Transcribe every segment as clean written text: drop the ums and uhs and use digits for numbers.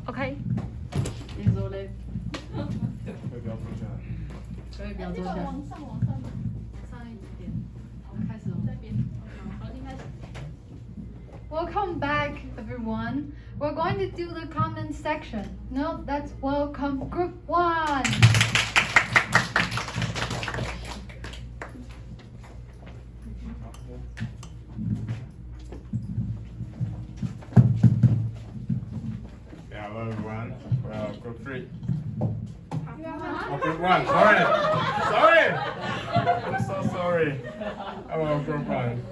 OK， 你说嘞？可以不要坐下。可以不要坐下。往上一点。好，开始。这边。好，应该是。Welcome back, everyone. We're going to do the comment section. No, that's welcome group 1. Yeah, hello everyone. Well, Group 3. Oh, Group 1. Sorry. I'm so sorry. Hello, Group 1.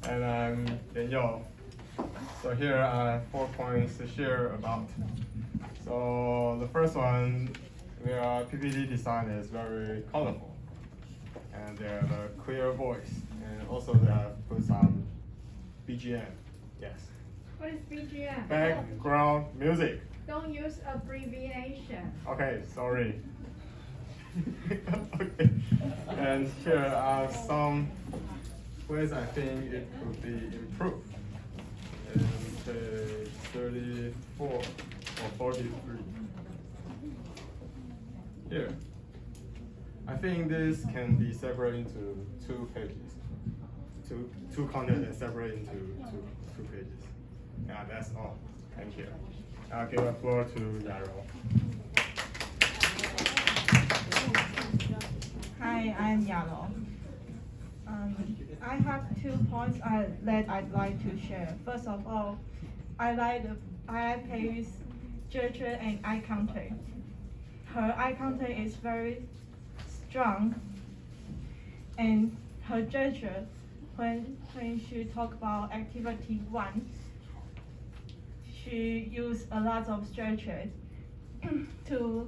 And I'm Liang. So here are 4 points to share about. So the first one, their PPT design is very colorful, and they have a clear voice, and also they have put some BGM. Yes. What is BGM? Background music. Don't use abbreviation. Okay, sorry. Okay. And here are some ways I think it could be improved. In page 34 or 43. Here. I think this can be separated into 2 pages. Two content and separated into two pages. Yeah, that's all. Thank you. I'll give the floor to Yaro. Hi, I'm Yalo. I have 2 points that I'd like to share. First of all, I like Pei-Yu's gesture and eye contact. Her eye contact is very strong, and her gesture when she talk about activity 1, she used a lot of gestures to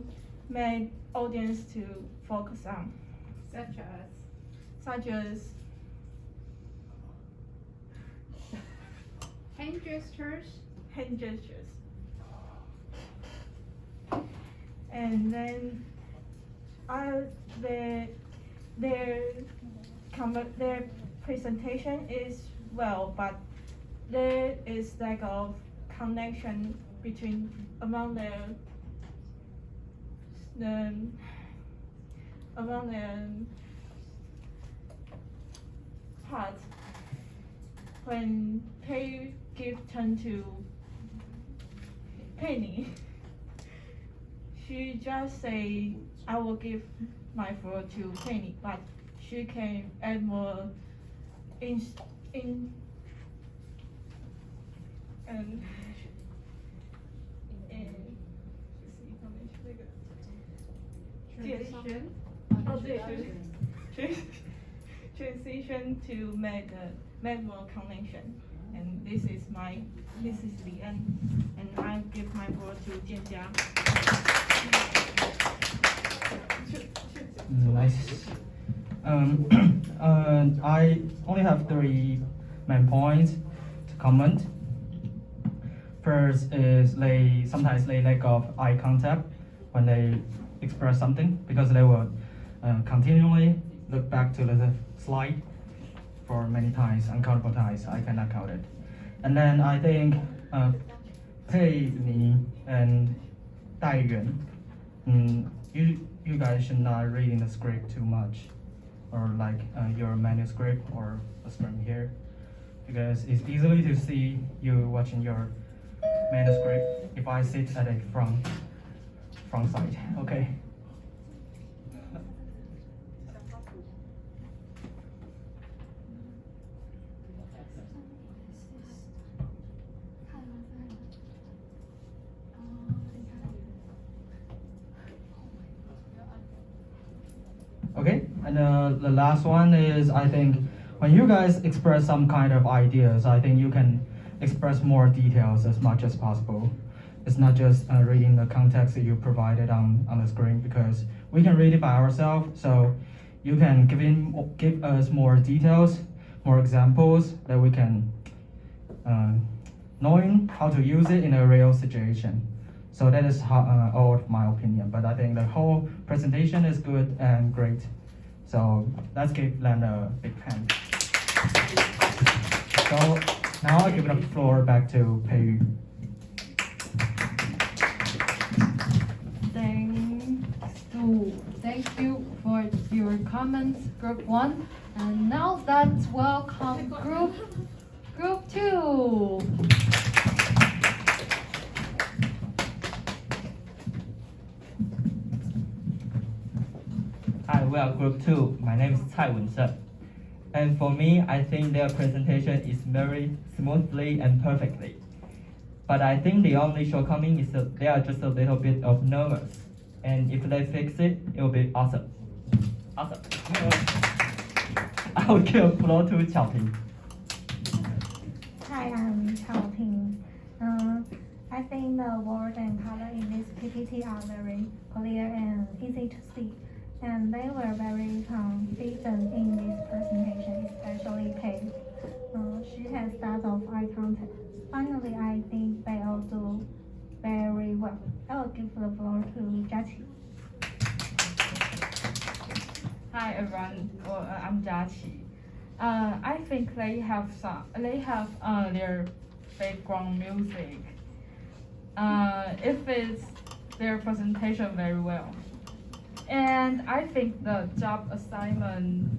make audience to focus on, such as Hand gestures. And then their presentation is well, but there is lack of connection among the parts. When Pei give turn to Penny, she just say, I will give my floor to Penny, but she can add more in transition to make more connection. And this is the end, and I give my floor to Jianjia. Nice. I only have 3 main points to comment. First is sometimes they lack of eye contact when they express something, because they will continually look back to the slide for many times, uncountable times. I cannot count it. And then I think Pei-Yu and Daiyuan, you guys should not reading the script too much, or like your manuscript or a screen here, because it's easily to see you watching your manuscript if I sit at a front side. Okay. Okay, and the last one is, I think when you guys express some kind of ideas, I think you can express more details as much as possible. It's not just reading the context that you provided on the screen, because we can read it by ourselves. So you can give us more details, more examples that we can knowing how to use it in a real situation. So that is all of my opinion. But I think the whole presentation is good and great. So let's give them a big hand. So now I give the floor back to Pei-Yu. Thank you for your comments, Group 1. And now let's welcome Group 2. Hi, we are Group 2. My name is Cai Wensheng. And for me, I think their presentation is very smoothly and perfectly. But I think the only shortcoming is that they are just a little bit of nervous. And if they fix it, it will be awesome. Awesome. I will give floor to Xiaoting. Hi, I'm Xiaoting. I think the word and color in this PPT are very clear and easy to see. And they were very confident in this presentation, especially Pei. She has lots of eye contact. Finally, I think they all do very well. I will give the floor to Jiaqi. Hi everyone, I'm Jiaqi. I think they have their background music. It fits their presentation very well. And I think the job assignment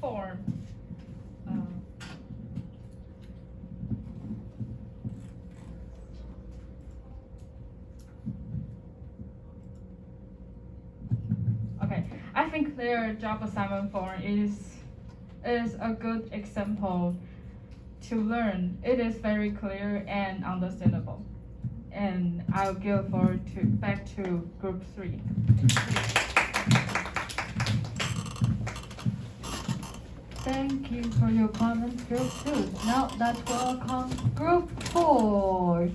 form I think their job assignment form is a good example to learn. It is very clear and understandable. And I'll give forward back to Group 3. Thank you for your comments, Group 2. Now let's welcome Group 4.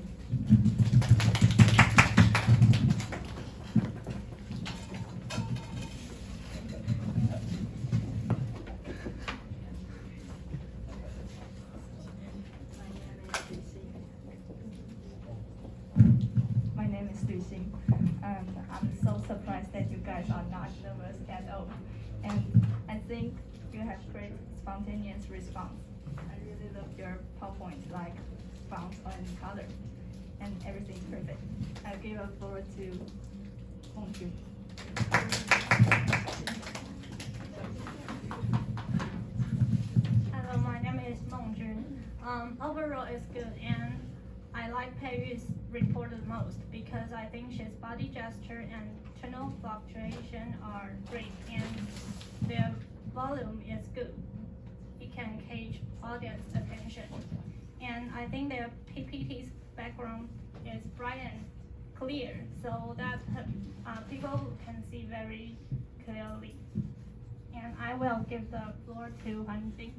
My name is Liang, and I'm so surprised that you guys are not nervous at all. And I think you have great spontaneous response. I really love your PowerPoint, like fonts and color, and everything perfect. I'll give a floor to Mengju. Hello, my name is Mengju. Overall, it's good, and I like Pei-Yu's report the most because I think his body gesture and tonal fluctuation are great, and their volume is good. It can catch audience attention, and I think their PPT's background is bright and clear, so that people can see very clearly. And I will give the floor to Han Jing.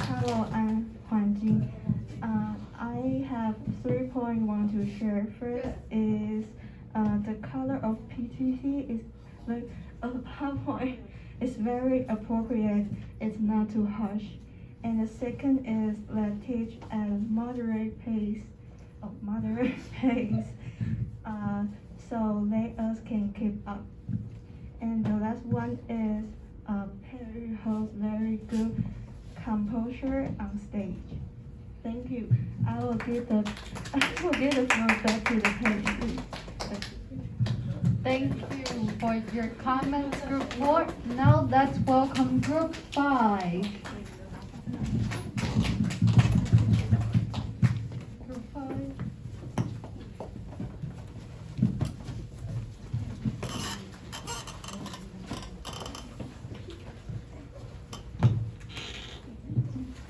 Hello, I'm Huan Jing. I have 3 points I want to share. First is the color of PTC is like a PowerPoint. It's very appropriate. It's not too harsh. And the second is let's teach at a moderate pace. So they us can keep up. And the last one is Pei-Yu holds very good composure on stage. Thank you. I will give the floor back to the page. Thank you for your comments, Group 4. Now let's welcome Group 5. Group 5.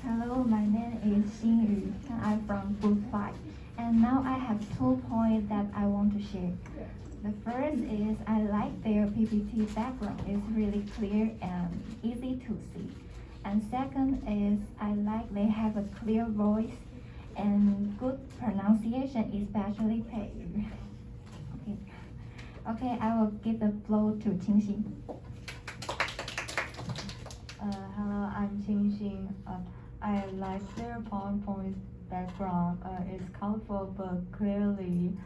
Hello, my name is Xinyu, and I'm from Group 5. And now I have 2 points that I want to share. The first is I like their PPT background. It's really clear and easy to see. And second is I like they have a clear voice and good pronunciation, especially Pei-Yu. Okay, I will give the floor to Qingxin. Hello, I'm Qingxin. I like their PowerPoint background. It's colorful but clearly.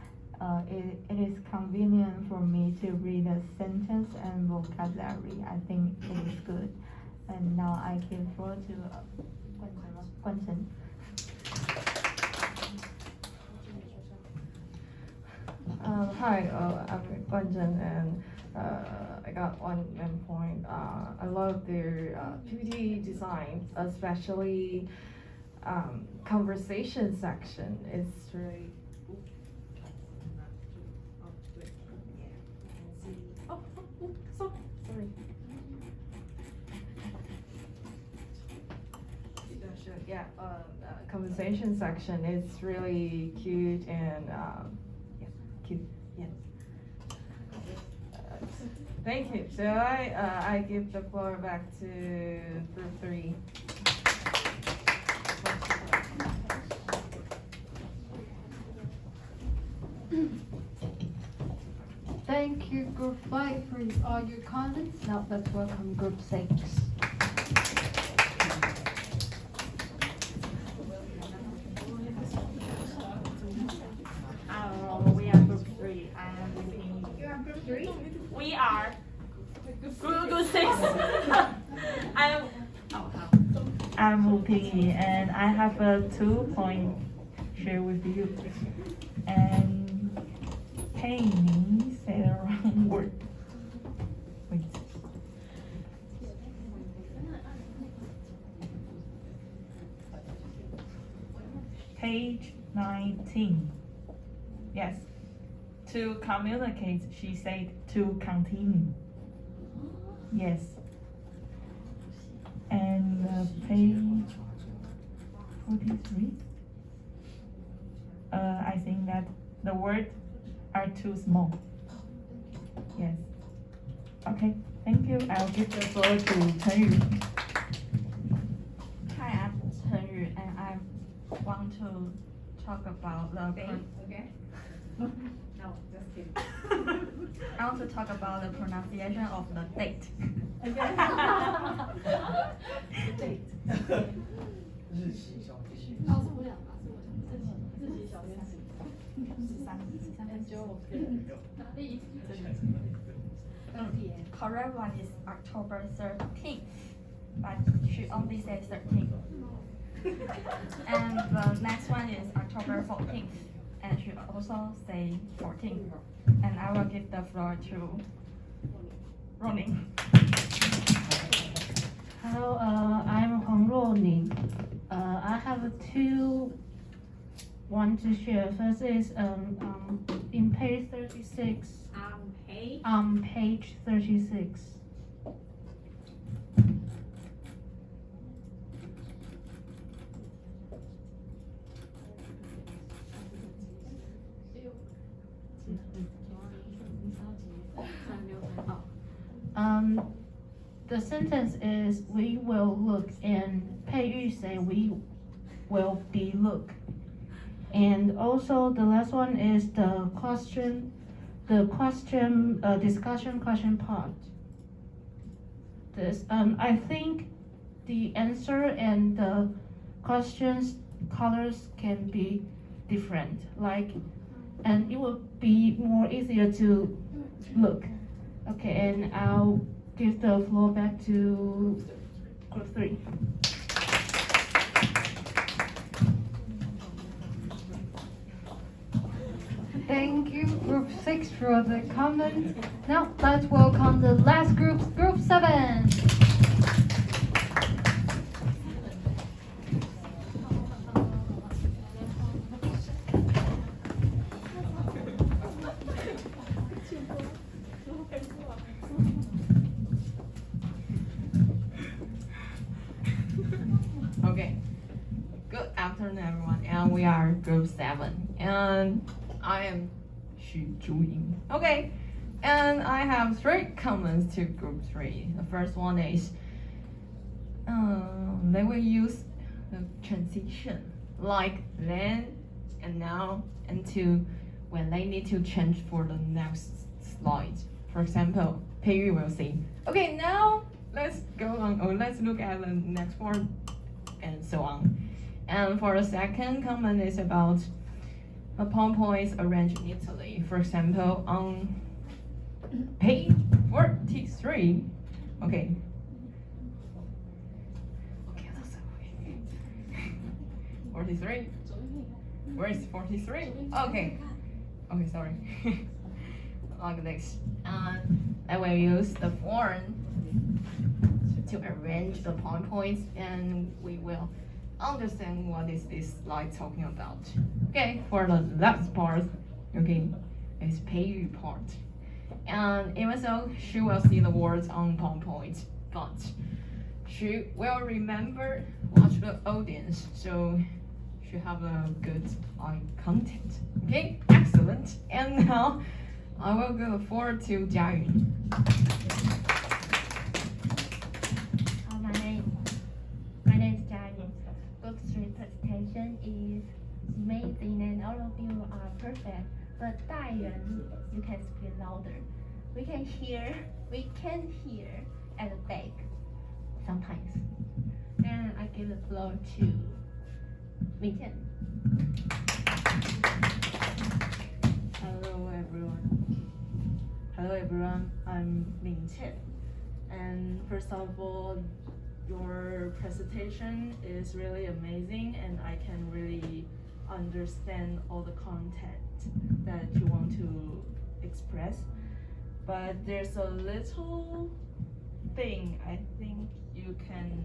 It is convenient for me to read a sentence and vocabulary. I think it is good. And now I give floor to Guanchen. Hi, I'm Guanzhen, and I got one main point. I love their PPT design, especially conversation section. It's really. Sorry. Yeah, conversation section is really cute and yeah, cute. Yes. Thank you. So I give the floor back to Group 3. Thank you, Group 5, for all your comments. Now let's welcome Group 6. We are Group 3. I am repeating. You are Group 3? We are Group 6. I'm Wu Pei-Yu, and I have a 2-point share with you. And pay me say the wrong word. Wait. Page 19. Yes. To communicate, she said to continue. Yes. And page 43. I think that the words are too small. Yes. Okay, thank you. I'll give the floor to Pei-Yu. Hi, I'm Pei-Yu, and I want to talk about the. Okay. No, just kidding. I want to talk about the pronunciation of the date. Date. correct one is October 13th, but she only said 13th. And the next one is October 14th, and she also say 14th. And I will give the floor to Ronin. Hello, I'm Hong Ruoning. I have two want to share. First is in page 36. Page 36. The sentence is we will look, and Pei-Yu say we will be look. And also the last one is the discussion question part. This I think the answer and the questions colors can be different, and it will be more easier to look. Okay, and I'll give the floor back to Group 3. Thank you, Group 6, for the comment. Now let's welcome the last group, Group 7. Okay. Good afternoon, everyone. And we are Group 7. And I am Xu Zhuying. Okay. And I have 3 comments to Group 3. The first one is they will use the transition like then and now until when they need to change for the next slide. For example, Pei-Yu will say, okay, now let's go on, or let's look at the next one, and so on. And for the second comment is about the points arranged neatly. For example, on page 43, okay. 43? Where is 43? Okay. Okay, sorry. like this. I will use the form to arrange the PowerPoints, and we will understand what is this slide talking about. Okay, for the last part, okay, it's Pei-Yu part. And even so, she will see the words on PowerPoint, but she will remember watch the audience, so she have a good eye contact. Okay, excellent. And now I will go forward to Jiayun. My name is Jiayun. Group3 presentation is amazing and all of you are perfect. But Dayuan, you can speak louder. We can hear at the back sometimes. And I give the floor to Mingtian. Hello everyone. Hello everyone, I'm Mingtian. And first of all, your presentation is really amazing and I can really understand all the content that you want to express. But there's a little thing I think you can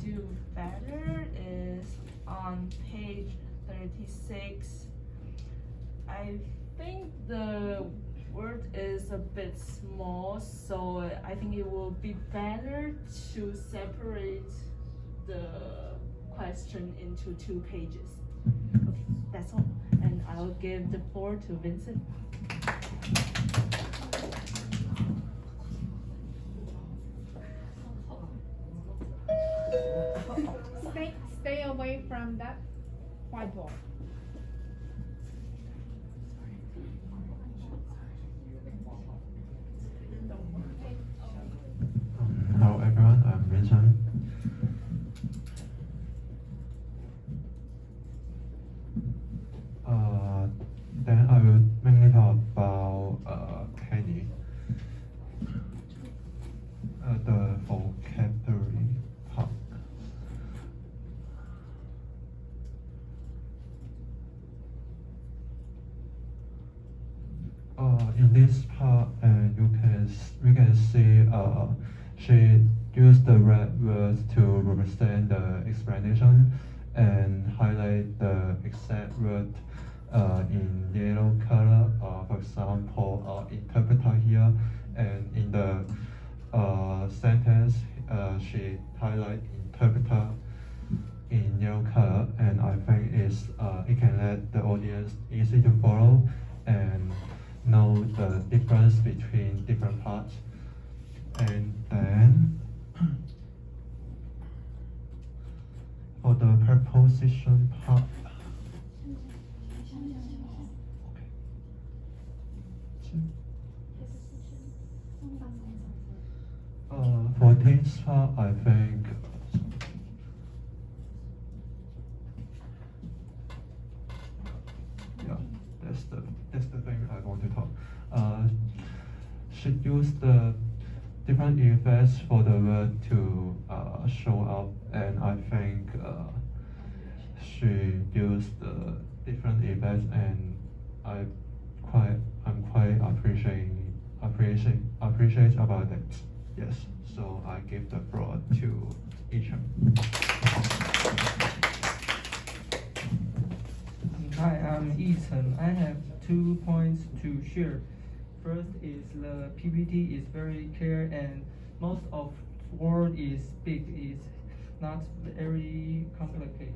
do better is on page 36. I think the word is a bit small, so I think it will be better to separate the question into 2 pages. Okay, that's all. And I'll give the floor to Vincent. Stay away from that whiteboard. Hello everyone, I'm Vincent. Then I will mainly talk about Kenny, the vocabulary part. In this part, we can see she used the red words to represent the explanation and highlight the exact word in yellow color. For example, interpreter here, and in the sentence, she highlight interpreter in yellow color, and I think it can let the audience easy to follow and know the difference between different parts. And then for the preposition part, for this part, I think that's the thing I want to talk. Should use the different effects for the word to show up, and I think she used the different effects, and I'm quite appreciate about that. Yes, so I give the floor to Ethan. Hi, I'm Ethan. I have 2 points to share. First is the PPT is very clear and most of word is big, is not very complicated.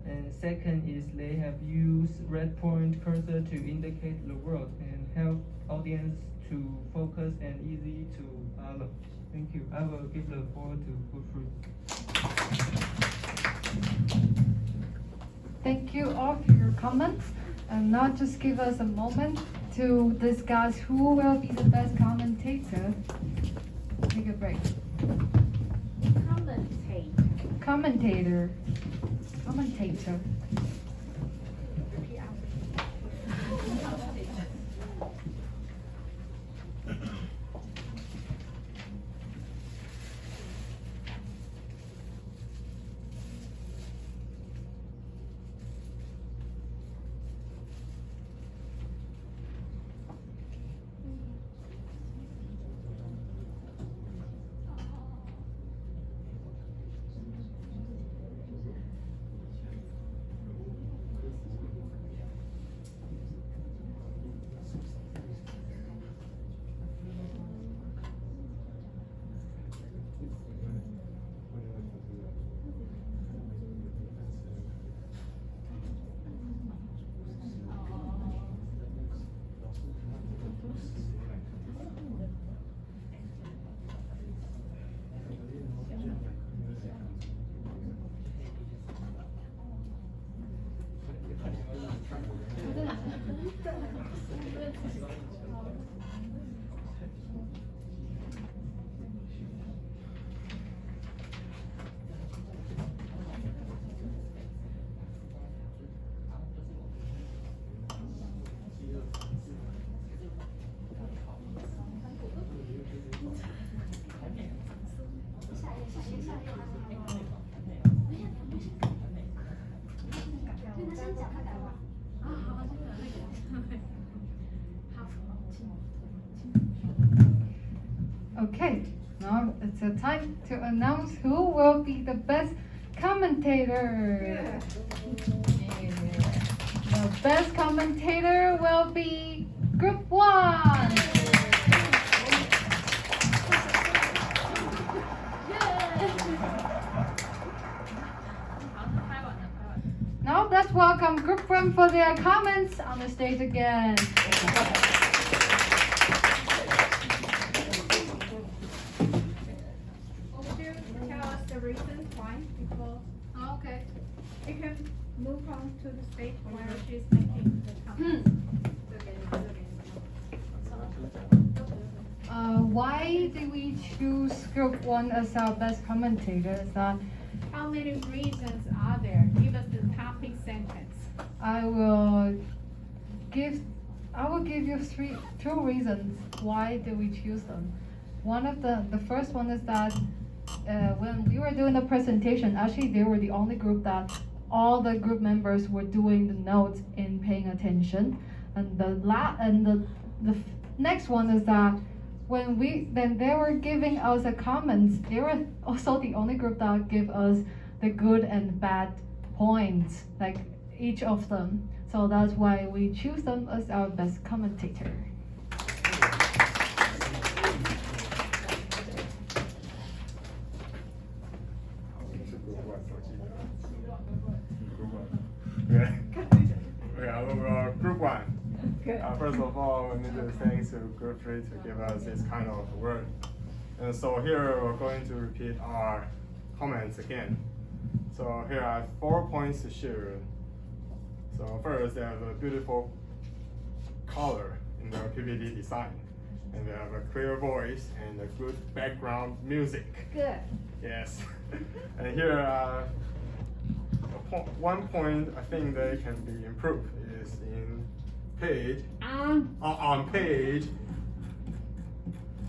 And second is they have used red point cursor to indicate the word and help audience to focus and easy to follow. Thank you. I will give the floor to Group3. Thank you all for your comments. And now just give us a moment to discuss who will be the best commentator. Take a break. Commentator. Okay, now it's a time to announce who will be the best commentator. Yeah. The best commentator will be Group 1. Now let's welcome Group 1 for their comments on the stage again. Would you tell us the reasons why before? Oh, okay. You can move on to the stage while she's making the comments. Why did we choose Group 1 as our best commentator? How many reasons are there? Give us the topic sentence. I will give you two reasons why did we choose them. One of the first one is that when we were doing the presentation, actually they were the only group that all the group members were doing the notes and paying attention. And the next one is that when they were giving us the comments, they were also the only group that give us the good and bad points, like each of them. So that's why we choose them as our best commentator. Okay, overall, Group 1. First of all, we need to thank to Group 3 to give us this kind of work. And so here we're going to repeat our comments again. So here I have 4 points to share. So first, they have a beautiful color in their PPT design. And they have a clear voice and a good background music. Good. Yes. And here, one point I think they can be improved is in on page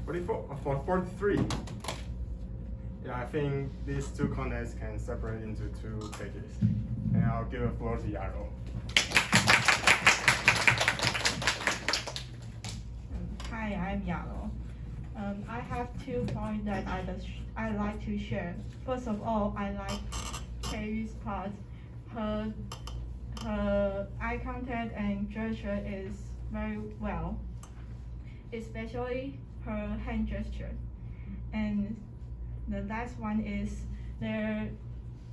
43. Yeah, I think these two contents can separate into 2 pages. And I'll give the floor to Yaro. Hi, I'm Yaro. I have 2 points that I like to share. First of all, I like Pei-Yu's part. Her eye contact and gesture is very well, especially her hand gesture. And the last one is their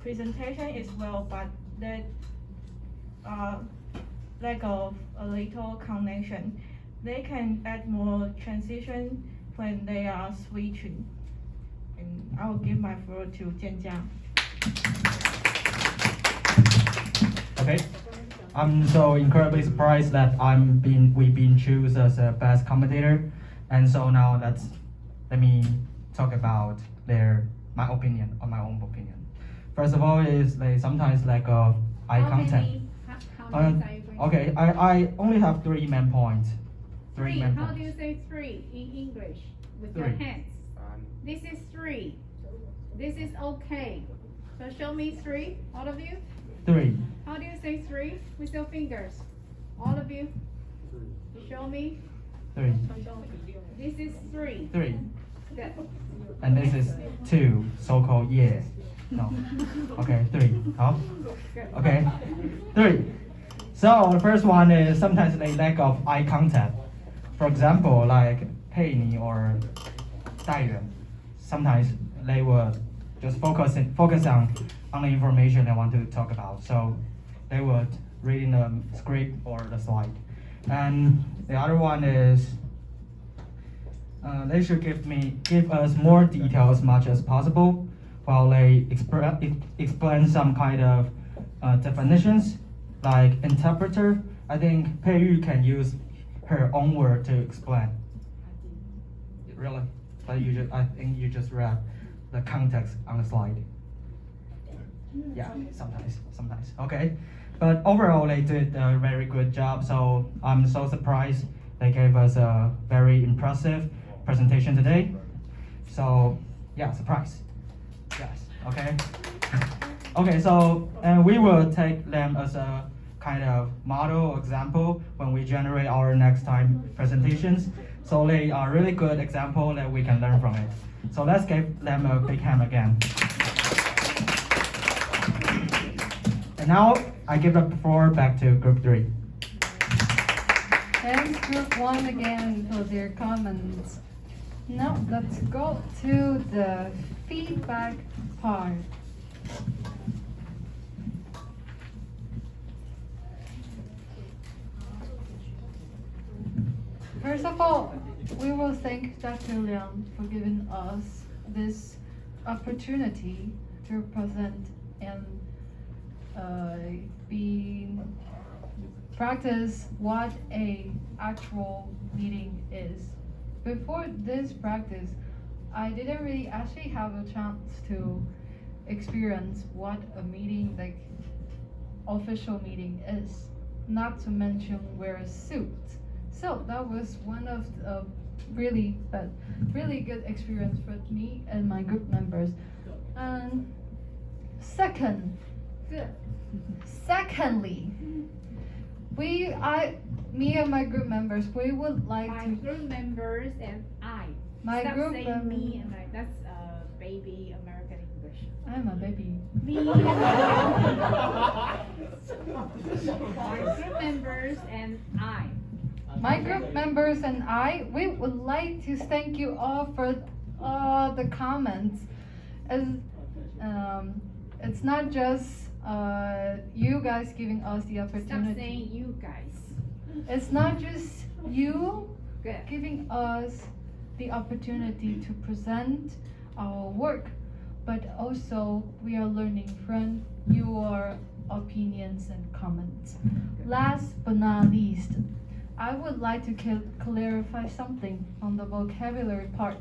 presentation is well, but that lack of a little connection. They can add more transition when they are switching. And I will give my floor to Jianjia. Okay. I'm so incredibly surprised that we've been chosen as a best commentator, and so now let me talk about my own opinion. First of all, is sometimes lack of eye contact. Okay, I only have 3 main points. Three. How do you say 3 in English with your hands? This is 3. This is okay. So show me 3, all of you. 3. How do you say 3 with your fingers? All of you. Show me. 3. This is 3. 3. Good. And this is 2, so-called yeah. No. Okay, 3. Oh. Okay. 3. So the first one is sometimes a lack of eye contact. For example, like Pei-Yu or Dai-Yuan. Sometimes they will just focus on the information they want to talk about. So they would read in the script or the slide. And the other one is they should give us more detail as much as possible while they explain some kind of definitions like interpreter. I think Pei-Yu can use her own word to explain. Really? But I think you just read the context on the slide. Yeah, sometimes. Okay. But overall, they did a very good job. So I'm so surprised they gave us a very impressive presentation today. So yeah, surprise. Yes. Okay. Okay. So we will take them as a kind of model or example when we generate our next time presentations. So they are really good example that we can learn from it. So let's give them a big hand again. And now I give the floor back to Group 3. Thanks Group 1 again for their comments. Now let's go to the feedback part. First of all, we will thank Dr. Liang for giving us this opportunity to present and practice what a actual meeting is. Before this practice, I didn't really actually have a chance to experience what a meeting, like official meeting is, not to mention wear a suit. So that was one of the really good experience for me and my group members. And secondly, me and my group members, we would like my group members and I. My Stop group saying me and I. That's baby American English. I'm a baby. Me. My group members and I. My group members and I, we would like to thank you all for all the comments. As it's not just you guys giving us the opportunity. Stop saying you guys. It's not just you Good. giving us the opportunity to present our work, but also we are learning from your opinions and comments. Last but not least, I would like to clarify something on the vocabulary part.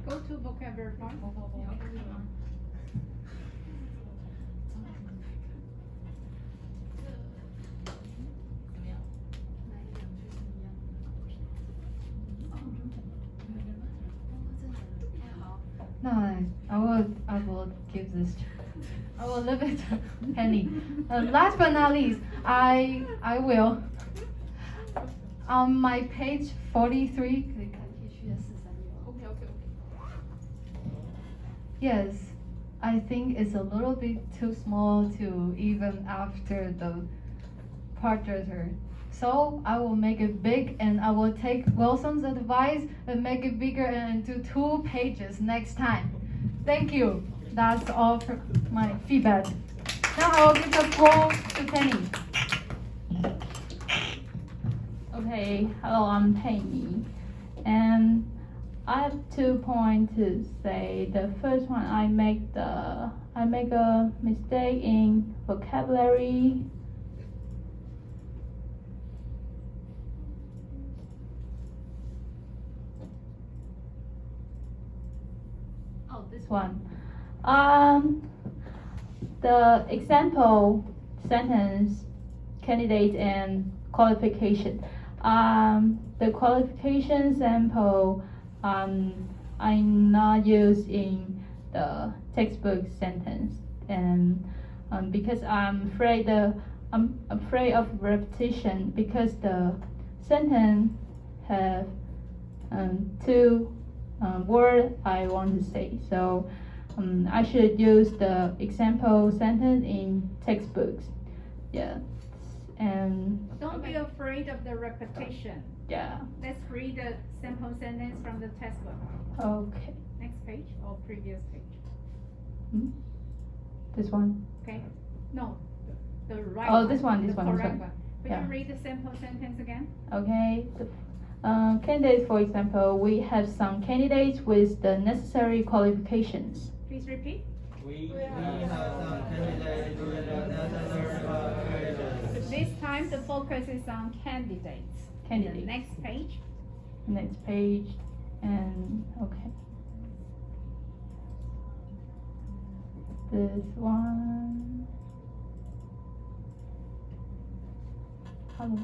Go to vocabulary part. No, I will give this. I will leave it to Penny. Last but not least, I will on my page 43. Yes, I think it's a little bit too small to even after the portraiture. So I will make it big and I will take Wilson's advice and make it bigger and do 2 pages next time. Thank you. That's all for my feedback. Now I will give the floor to Penny. Okay, hello, I'm Pei-Yu. And I have 2 points to say. The first one, I make a mistake in vocabulary. Oh, this one. The example sentence, candidate and qualification. The qualification sample I'm not used in the textbook sentence, and because I'm afraid of repetition, because the sentence have 2 words I want to say. So I should use the example sentence in textbooks. Yeah, and Don't be afraid of the repetition. yeah. Let's read the sample sentence from the textbook. Okay. Next page or previous page. This one. Okay. No, the right. Oh, this one. The correct This one. Could Yeah. you read the sample sentence again? Okay. Candidates, for example, we have some candidates with the necessary qualifications. Please repeat. We have some candidates with the necessary qualifications. This time the focus is on candidates. Candidates. The next page. Next page, and okay. This one. Hello.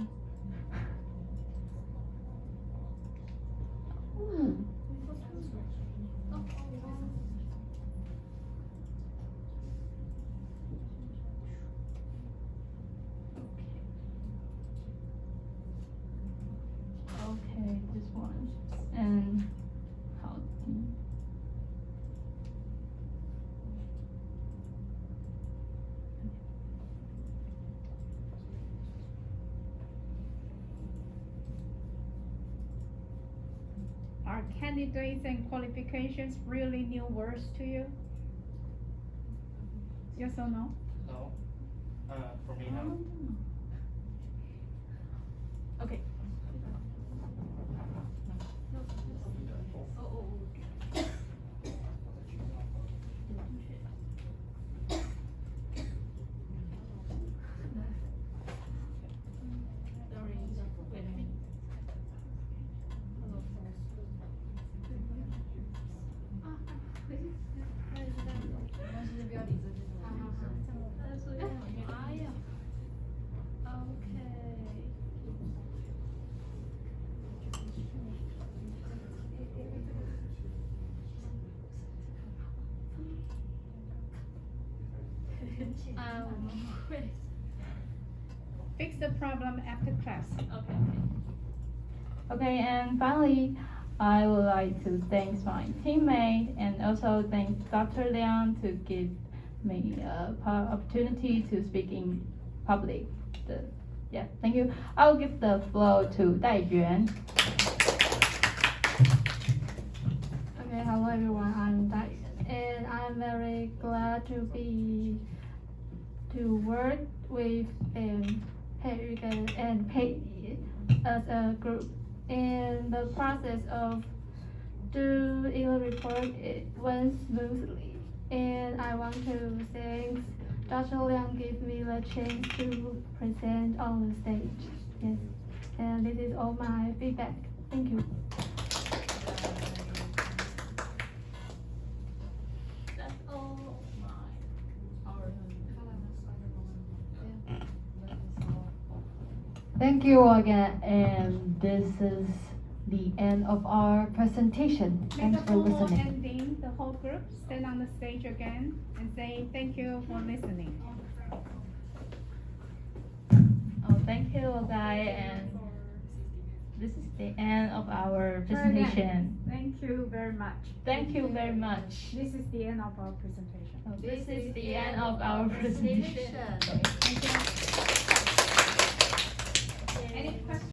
candidates and qualifications really new words to you? Yes or no? No. For me, no. Okay. Fix the problem after class. Okay, and finally, I would like to thank my teammate and also thank Dr. Liang to give me opportunity to speak in public. Yeah, thank you. I'll give the floor to Daiyuan. Okay, hello everyone, I'm Daiyuan, and I'm very glad to work with Pei-Yu and Pei-Yu as a group. In the process of doing the report, it went smoothly, and I want to thank Dr. Liang gave me the chance to present on the stage. Yes, and this is all my feedback. Thank you. That's all Thank you again, and this is the end of our presentation. Make Thanks a for formal listening. ending. The whole group stand on the stage again and say thank you for listening. Oh, thank you, guys, and this is the end of our presentation. Thank you very much. Thank you very much. This is the end of our presentation. This is the end of our presentation. Thank you.